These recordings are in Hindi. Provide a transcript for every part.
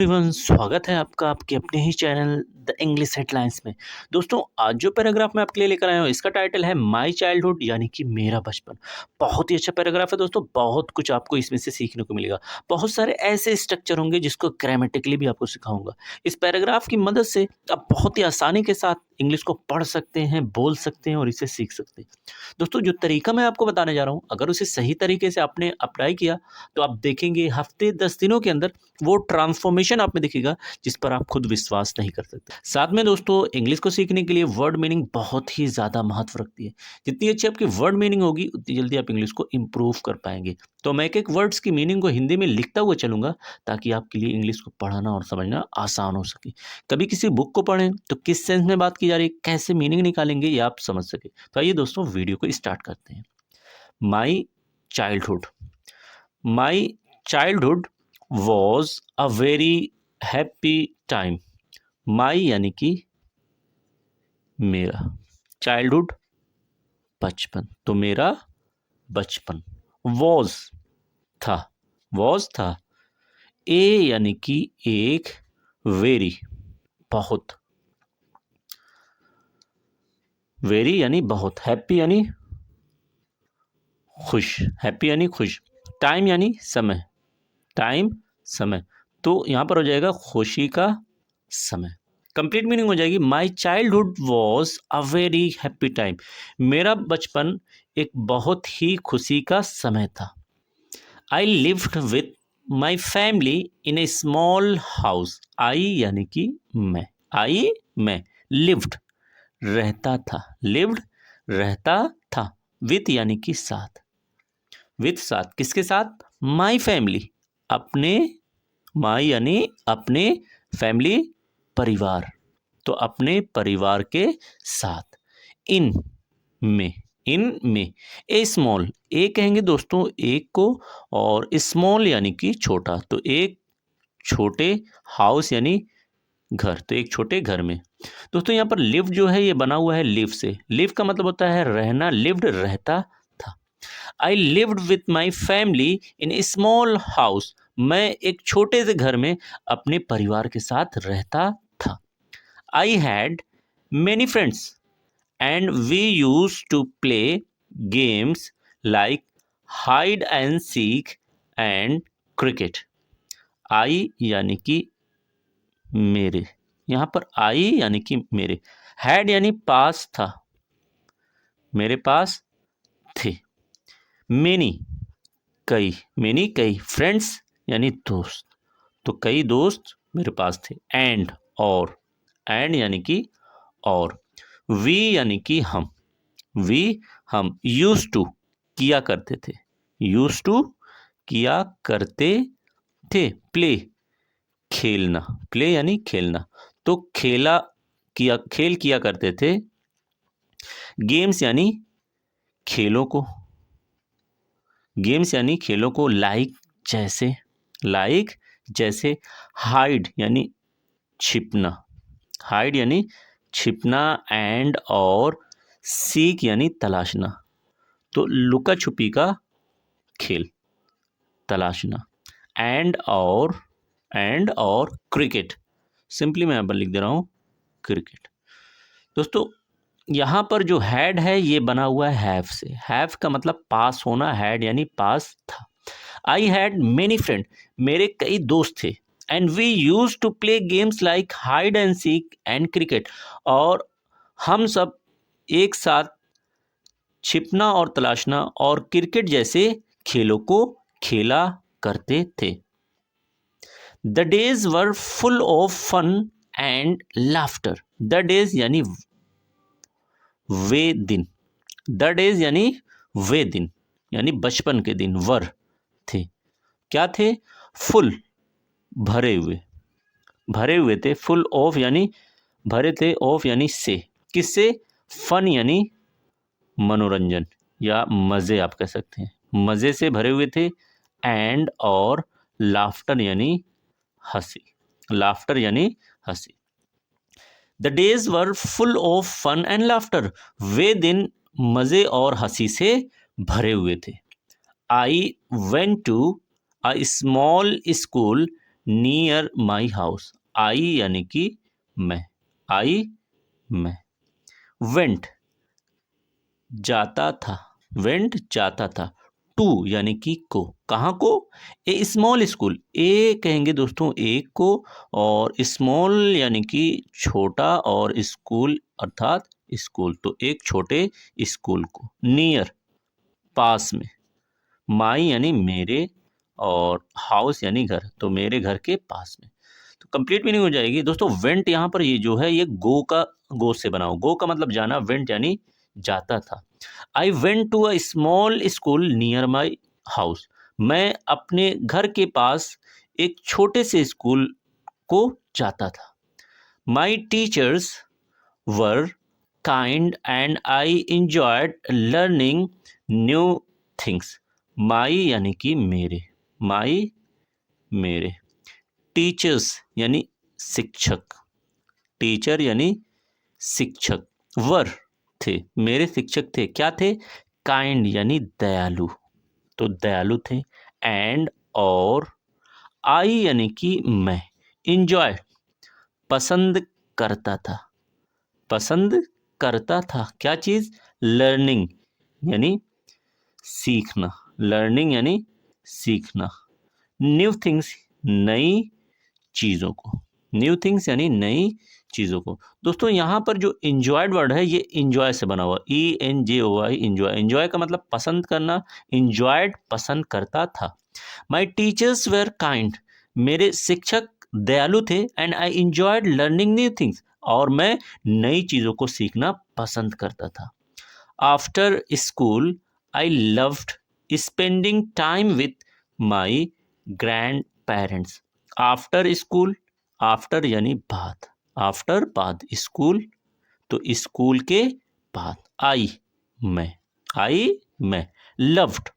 एवरीवन, स्वागत है आपका आपके अपने ही चैनल द इंग्लिश हेडलाइंस में। दोस्तों, आज जो पैराग्राफ मैं आपके लिए लेकर आया हूँ इसका टाइटल है माय चाइल्डहुड यानी कि मेरा बचपन। बहुत ही अच्छा पैराग्राफ है दोस्तों, बहुत कुछ आपको इसमें से सीखने को मिलेगा। बहुत सारे ऐसे स्ट्रक्चर होंगे जिसको ग्रामेटिकली भी आपको सिखाऊंगा। इस पैराग्राफ की मदद से आप बहुत ही आसानी के साथ इंग्लिश को पढ़ सकते हैं, बोल सकते हैं और इसे सीख सकते हैं। दोस्तों, जो तरीका मैं आपको बताने जा रहा हूँ, अगर उसे सही तरीके से आपने अप्लाई किया तो आप देखेंगे हफ्ते 10 दिनों के अंदर वो ट्रांसफॉर्मेशन आप में दिखेगा जिस पर आप खुद विश्वास नहीं कर सकते। साथ में दोस्तों, इंग्लिश को सीखने के लिए वर्ड मीनिंग बहुत ही ज़्यादा महत्व रखती है। जितनी अच्छी आपकी वर्ड मीनिंग होगी उतनी जल्दी आप इंग्लिश को इम्प्रूव कर पाएंगे। तो मैं एक-एक वर्ड्स की मीनिंग को हिंदी में लिखता हुआ चलूँगा ताकि आपके लिए इंग्लिश को पढ़ना और समझना आसान हो सके। कभी किसी बुक को पढ़ें तो किस सेंस में बात की जा रही है, कैसे मीनिंग निकालेंगे ये आप समझ सकें। तो आइए दोस्तों, वीडियो को स्टार्ट करते हैं। My childhood. My childhood was a very happy time. My यानी कि मेरा, चाइल्डहुड बचपन, तो मेरा बचपन। वॉज था, वॉज था। ए यानी कि एक, वेरी बहुत, वेरी यानी बहुत, हैप्पी यानी खुश, हैप्पी यानी खुश, टाइम यानी समय, टाइम समय, तो यहाँ पर हो जाएगा खुशी का समय। कंप्लीट मीनिंग हो जाएगी my childhood was a very happy time. मेरा बचपन एक बहुत ही खुशी का समय था। I lived with my family in a small house. I यानी कि मैं, आई मैं, लिव्ड रहता था, लिव्ड रहता था, विथ यानी कि साथ, विथ साथ, किसके साथ? माई फैमिली, अपने, माई यानी अपने, फैमिली परिवार, तो अपने परिवार के साथ। इन में, इन में, ए स्मॉल, ए कहेंगे दोस्तों एक को, और स्मॉल यानी कि छोटा, तो एक छोटे, हाउस यानी घर, तो एक छोटे घर में। दोस्तों, यहाँ पर लिव जो है ये बना हुआ है लिव से। लिव का मतलब होता है रहना, लिव्ड रहता था। I lived with my family in a small house. मैं एक छोटे से घर में अपने परिवार के साथ रहता था। I had many friends and we use to play games like hide and seek and cricket. I यानी कि मेरे, यहाँ पर आई यानी कि मेरे, हैड यानी पास था, मेरे पास थे। मेनी कई, मेनी कई, फ्रेंड्स यानी दोस्त, तो कई दोस्त मेरे पास थे। एंड और, एंड यानी कि और, वी यानी कि हम, वी हम, यूज टू किया करते थे, यूज टू किया करते थे, प्ले खेलना, प्ले यानी खेलना, तो खेला किया, खेल किया करते थे। गेम्स यानी खेलों को, गेम्स यानी खेलों को, लाइक जैसे, लाइक जैसे, हाइड यानी छिपना, हाइड यानी छिपना, एंड और, सीक यानी तलाशना, तो लुका छुपी का खेल, तलाशना। एंड और, एंड और क्रिकेट, सिंपली मैं यहाँ पर लिख दे रहा हूँ क्रिकेट। दोस्तों, यहाँ पर जो हैड है ये बना हुआ है हैव से। हैव का मतलब पास होना, हैड यानी पास था। आई हैड मेनी फ्रेंड, मेरे कई दोस्त थे। And we use to play games like hide and seek and cricket, और हम सब एक साथ छिपना और तलाशना और क्रिकेट जैसे खेलों को खेला करते थे। The days were full of fun and laughter. The days यानी वे दिन, द डेज यानी वे दिन, यानी बचपन के दिन, वर थे, क्या थे? फुल भरे हुए, भरे हुए थे। फुल ऑफ यानी भरे थे, ऑफ यानी से, किससे? फन यानी मनोरंजन या मज़े आप कह सकते हैं, मज़े से भरे हुए थे। एंड और, लाफ्टर यानी हंसी, लाफ्टर यानी हंसी। The days were full of fun and laughter, वे दिन मज़े और हंसी से भरे हुए थे। I went to a small school near my house, I यानी कि मैं, आई मैं। वेंट जाता था, वेंट जाता था। टू यानी कि को, कहाँ को? ए स्मॉल स्कूल, ए कहेंगे दोस्तों एक को, और स्मॉल यानी कि छोटा, और स्कूल अर्थात स्कूल, तो एक छोटे स्कूल को। नियर पास में, माई यानी मेरे, और हाउस यानी घर, तो मेरे घर के पास में। तो कंप्लीट मीनिंग हो जाएगी दोस्तों। वेंट यहाँ पर ये जो है ये गो का, गो से बना हो, गो का मतलब जाना, वेंट यानी जाता था। I went to a small school near my house, मैं अपने घर के पास एक छोटे से स्कूल को जाता था। My teachers were kind and I enjoyed learning new things. My यानी कि मेरे, माई मेरे। टीचर्स यानी शिक्षक, टीचर यानी शिक्षक। वर थे, मेरे शिक्षक थे, क्या थे? काइंड यानी दयालु, तो दयालु थे। एंड और आई यानी कि मैं। इंजॉय पसंद करता था, पसंद करता था क्या चीज? लर्निंग यानी सीखना, लर्निंग यानी सीखना। न्यू थिंग्स नई चीज़ों को, न्यू थिंग्स यानी नई चीज़ों को। दोस्तों यहाँ पर जो इंजॉयड वर्ड है ये इंजॉय से बना हुआ, ENJOY, इंजॉय। इंजॉय का मतलब पसंद करना, इंजॉयड पसंद करता था। माई टीचर्स वेर काइंड, मेरे शिक्षक दयालु थे। And I enjoyed learning new things, और मैं नई चीज़ों को सीखना पसंद करता था। After school I loved spending time with my grand parents. After school, after यानी बाद, आफ्टर बाद, स्कूल तो स्कूल के बाद। आई मैं, आई मैं। लव्ड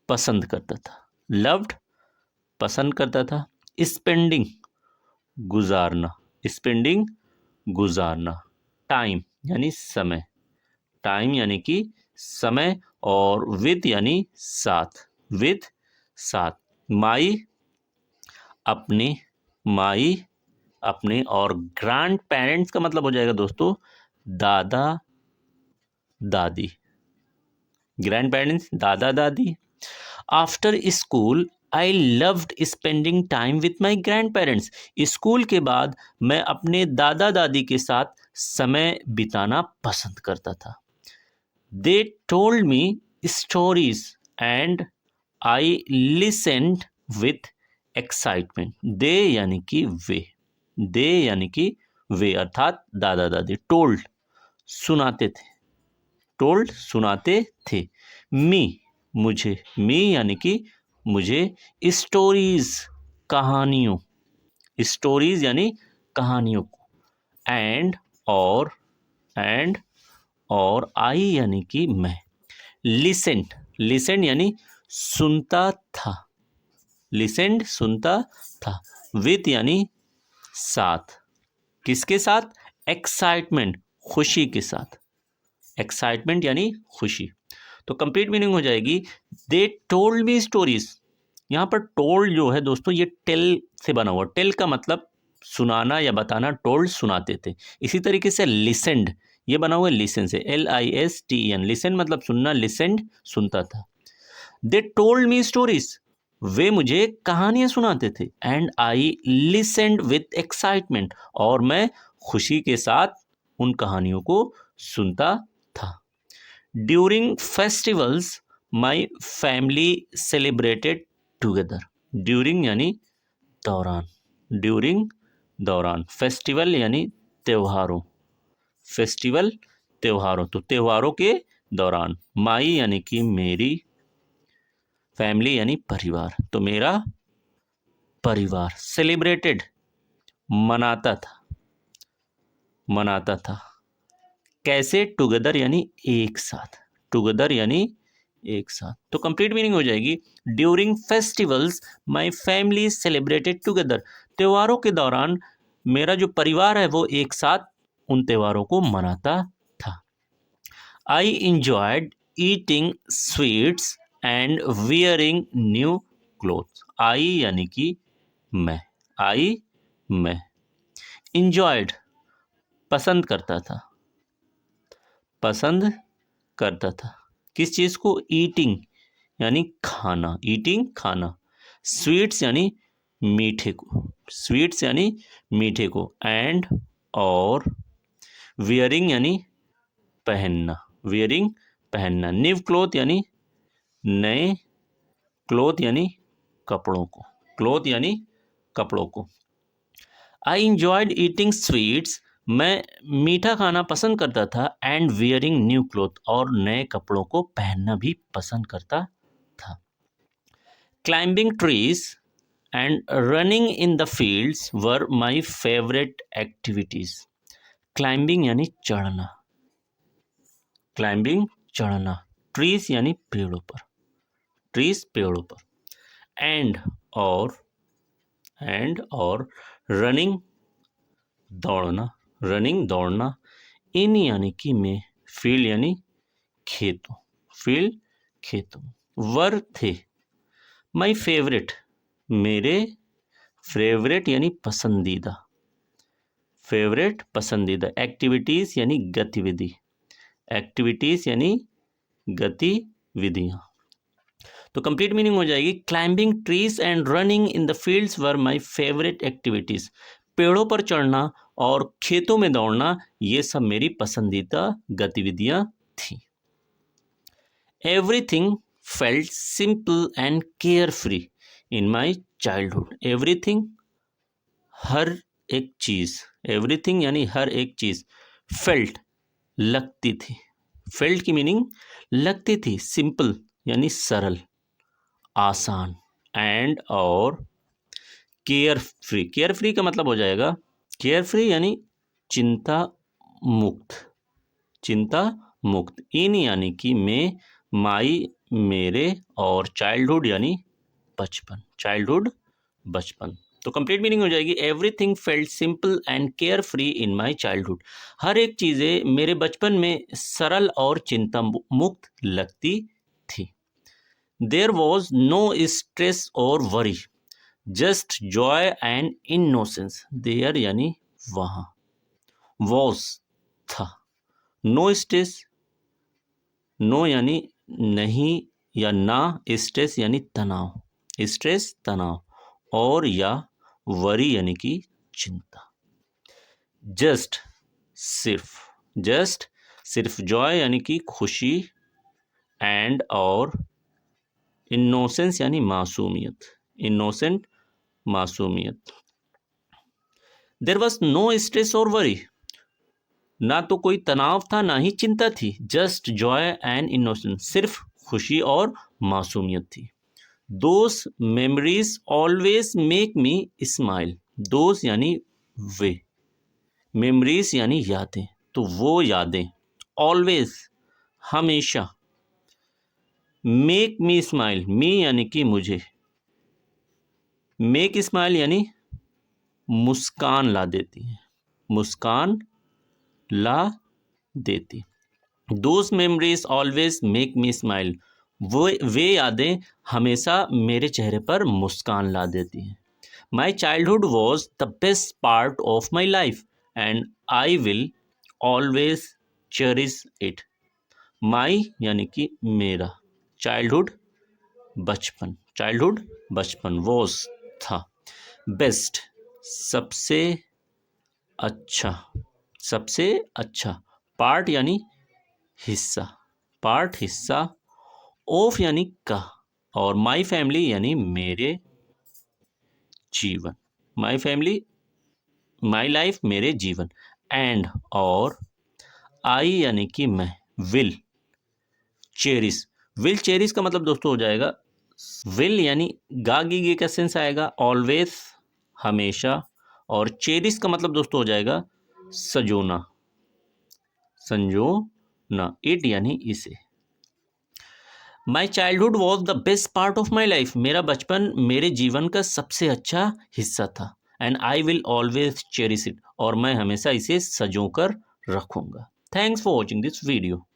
पसंद करता था, लव्ड पसंद करता था। स्पेंडिंग गुजारना, स्पेंडिंग गुजारना। टाइम यानी समय, टाइम यानी कि समय, और विद यानी साथ, विद साथ। माई अपने, माई अपने, और ग्रैंड पेरेंट्स का मतलब हो जाएगा दोस्तों दादा दादी, ग्रैंड पेरेंट्स दादा दादी। After school I loved spending time with my grand parents, school के बाद मैं अपने दादा दादी के साथ समय बिताना पसंद करता था। They told me stories and I listened with excitement. They यानी कि वे, दे यानी कि वे अर्थात दादा दादी। टोल्ड सुनाते थे, टोल्ड सुनाते थे। मी मुझे, मी यानी कि मुझे। स्टोरीज कहानियों, स्टोरीज यानी कहानियों को। एंड और, एंड और आई यानी कि मैं। लिसेंड, लिसेंड यानी सुनता था, लिसेंड सुनता था। विथ यानी साथ, किसके साथ? एक्साइटमेंट खुशी के साथ, एक्साइटमेंट यानी खुशी। तो कंप्लीट मीनिंग हो जाएगी दे टोल्ड मी स्टोरीज। यहाँ पर टोल्ड जो है दोस्तों ये टेल से बना हुआ, टेल का मतलब सुनाना या बताना, टोल्ड सुनाते थे। इसी तरीके से लिसेंड ये बना हुआ है लिसन से, LISTEN, लिसन मतलब सुनना, लिसेंड सुनता था। दे टोल्ड मी स्टोरीज, वे मुझे कहानियां सुनाते थे। And I listened with excitement, और मैं खुशी के साथ उन कहानियों को सुनता था। During festivals my family celebrated together. During यानी दौरान, ड्यूरिंग दौरान। फेस्टिवल यानी त्योहारों, फेस्टिवल त्योहारों, तो त्योहारों के दौरान। माई यानी कि मेरी, फैमिली यानी परिवार, तो मेरा परिवार। सेलिब्रेटेड मनाता था, मनाता था। कैसे? टुगेदर यानी एक साथ, टुगेदर यानी एक साथ। तो कंप्लीट मीनिंग हो जाएगी during festivals my family celebrated together. त्योहारों के दौरान मेरा जो परिवार है वो एक साथ उन त्योहारों को मनाता था। I enjoyed eating sweets and wearing new clothes. I यानी कि मैं, आई मैं। इंजॉयड पसंद करता था, पसंद करता था। किस चीज़ को? ईटिंग यानी खाना, ईटिंग खाना। स्वीट्स यानी मीठे को, स्वीट्स यानी मीठे को। एंड और वियरिंग यानी पहनना, वियरिंग पहनना। न्यू क्लोथ यानी नए, क्लोथ यानी कपड़ों को, क्लोथ यानी कपड़ों को। आई इंजॉयड ईटिंग स्वीट्स मैं मीठा खाना पसंद करता था। एंड वियरिंग न्यू क्लोथ और नए कपड़ों को पहनना भी पसंद करता था। Climbing trees and running in the fields were my favourite activities. Climbing यानी चढ़ना, क्लाइंबिंग चढ़ना। ट्रीज यानी पेड़ों पर, ट्रीज पेड़ों पर। एंड और रनिंग दौड़ना, रनिंग दौड़ना। इन यानी कि में, फील्ड यानी खेतों, फील्ड खेतों। वर थे माई फेवरेट मेरे, फेवरेट यानी पसंदीदा, फेवरेट पसंदीदा। एक्टिविटीज यानी गतिविधि, एक्टिविटीज यानी गतिविधियां। तो कंप्लीट मीनिंग हो जाएगी climbing trees and running in the fields were my favourite activities. पेड़ों पर चढ़ना और खेतों में दौड़ना ये सब मेरी पसंदीदा गतिविधियां थी। Everything felt simple and carefree in my childhood. Everything हर एक चीज, एवरीथिंग यानी हर एक चीज। फेल्ट लगती थी, फेल्ट की मीनिंग लगती थी। सिंपल यानी सरल, आसान। एंड और केयर फ्री, केयर फ्री का मतलब हो जाएगा, केयर फ्री यानी चिंता मुक्त, चिंता मुक्त। इन यानी कि में, माई मेरे, और चाइल्डहुड यानी बचपन, चाइल्डहुड बचपन। तो कंप्लीट मीनिंग हो जाएगी everything felt simple and carefree in my childhood. हर एक चीज़ें मेरे बचपन में सरल और चिंता मुक्त लगती थी। देयर वॉज नो स्ट्रेस और worry, just joy and innocence. There यानी वहाँ, वॉज था। नो स्ट्रेस, नो यानी नहीं या ना, स्ट्रेस यानी तनाव, स्ट्रेस तनाव। और या वरी यानी कि चिंता। जस्ट सिर्फ, जस्ट सिर्फ। जॉय यानी कि खुशी। एंड और इनोसेंस यानी मासूमियत, इनोसेंट मासूमियत। देयर वॉज नो स्ट्रेस और वरी, ना तो कोई तनाव था ना ही चिंता थी। जस्ट जॉय एंड इनोसेंस, सिर्फ खुशी और मासूमियत थी। Those memories always make me smile. Those यानी वे, मेमोरीज यानी यादें, तो वो यादें। ऑलवेज हमेशा। मेक मी स्माइल, मी यानी कि मुझे, मेक स्माइल यानी मुस्कान ला देती है, मुस्कान ला देती। Those memories always make me smile, वे यादें हमेशा मेरे चेहरे पर मुस्कान ला देती हैं। My childhood was the best part of my life and I will always cherish it. My यानी कि मेरा, चाइल्डहुड बचपन, चाइल्डहुड बचपन। वॉज था। बेस्ट सबसे अच्छा, सबसे अच्छा। पार्ट यानी हिस्सा, पार्ट हिस्सा। ऑफ यानी का, और माई फैमिली यानी मेरे जीवन, माई फैमिली, माई लाइफ मेरे जीवन। एंड और आई यानी कि मैं, विल चेरिश, विल चेरिश का मतलब दोस्तों हो जाएगा, विल यानी गागी का सेंस आएगा, ऑलवेज हमेशा। और चेरिश का मतलब दोस्तों हो जाएगा सजोना, संजोना। इट यानी इसे। माई childhood was the best part of my life, मेरा बचपन मेरे जीवन का सबसे अच्छा हिस्सा था। And I will always cherish it, और मैं हमेशा इसे सजो कर रखूंगा। Thanks for watching this video.